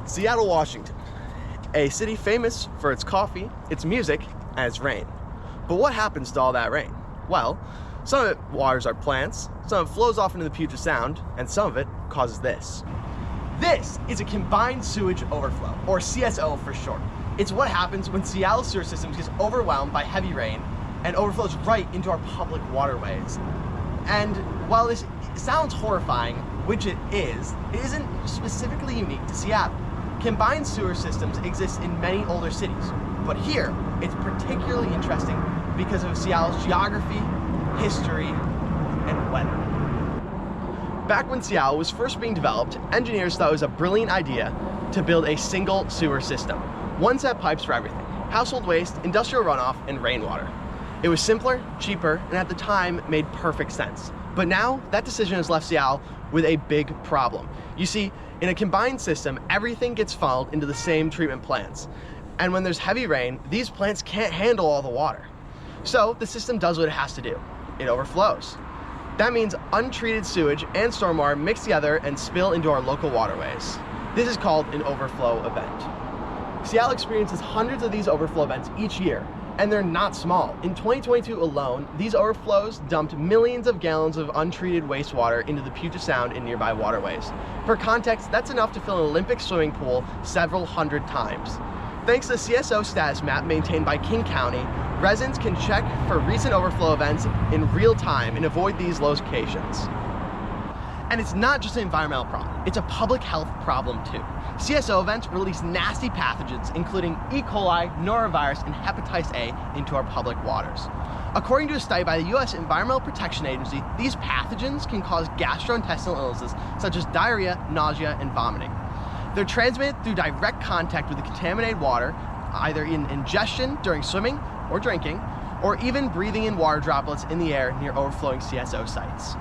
Seattle, Washington, a city famous for its coffee, its music, and its rain. But what happens to all that rain? Well, some of it waters our plants, some of it flows off into the Puget Sound, and some of it causes this. This is a combined sewage overflow, or CSO for short. It's what happens when Seattle's sewer system gets overwhelmed by heavy rain and overflows right into our public waterways. And while this sounds horrifying, which it isn't specifically unique to Seattle. Combined sewer systems exist in many older cities, but here it's particularly interesting because of Seattle's geography, history, and weather. Back when Seattle was first being developed, engineers thought it was a brilliant idea to build a single sewer system. One set of pipes for everything: household waste, industrial runoff, and rainwater. It was simpler, cheaper, and at the time made perfect sense. But now, that decision has left Seattle with a big problem. You see, in a combined system, everything gets funneled into the same treatment plants. And when there's heavy rain, these plants can't handle all the water. So the system does what it has to do. It overflows. That means untreated sewage and stormwater mix together and spill into our local waterways. This is called an overflow event. Seattle experiences hundreds of these overflow events each year, and they're not small. In 2022 alone, these overflows dumped millions of gallons of untreated wastewater into the Puget Sound and nearby waterways. For context, that's enough to fill an Olympic swimming pool several hundred times. Thanks to the CSO status map maintained by King County, residents can check for recent overflow events in real time and avoid these locations. And it's not just an environmental problem, it's a public health problem too. CSO events release nasty pathogens, including E. coli, norovirus, and hepatitis A into our public waters. According to a study by the U.S. Environmental Protection Agency, these pathogens can cause gastrointestinal illnesses such as diarrhea, nausea, and vomiting. They're transmitted through direct contact with the contaminated water, either in ingestion during swimming or drinking, or even breathing in water droplets in the air near overflowing CSO sites.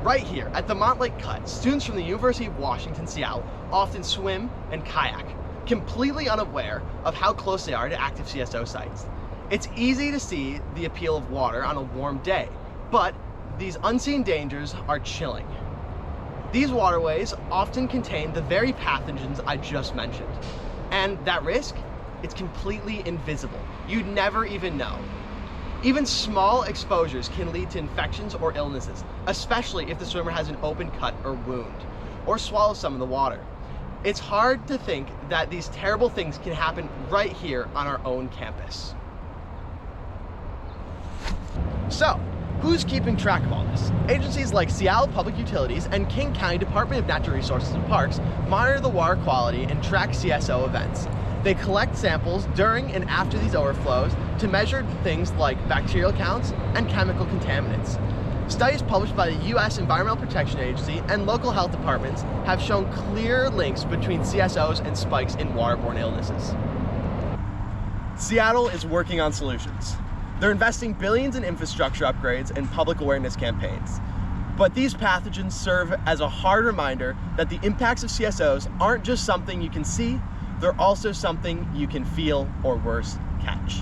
Right here at the Montlake Cut, students from the University of Washington, Seattle often swim and kayak, completely unaware of how close they are to active CSO sites. It's easy to see the appeal of water on a warm day, but these unseen dangers are chilling. These waterways often contain the very pathogens I just mentioned, and that risk, it's completely invisible. You'd never even know. Even small exposures can lead to infections or illnesses, especially if the swimmer has an open cut or wound, or swallows some of the water. It's hard to think that these terrible things can happen right here on our own campus. So, who's keeping track of all this? Agencies like Seattle Public Utilities and King County Department of Natural Resources and Parks monitor the water quality and track CSO events. They collect samples during and after these overflows to measure things like bacterial counts and chemical contaminants. Studies published by the U.S. Environmental Protection Agency and local health departments have shown clear links between CSOs and spikes in waterborne illnesses. Seattle is working on solutions. They're investing billions in infrastructure upgrades and public awareness campaigns. But these pathogens serve as a hard reminder that the impacts of CSOs aren't just something you can see, they're also something you can feel, or worse, catch.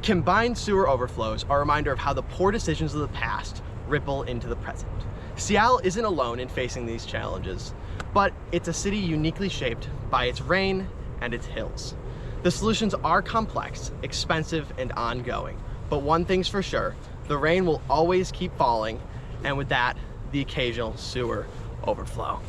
Combined sewer overflows are a reminder of how the poor decisions of the past ripple into the present. Seattle isn't alone in facing these challenges, but it's a city uniquely shaped by its rain and its hills. The solutions are complex, expensive, and ongoing, but one thing's for sure, the rain will always keep falling, and with that, the occasional sewer overflow.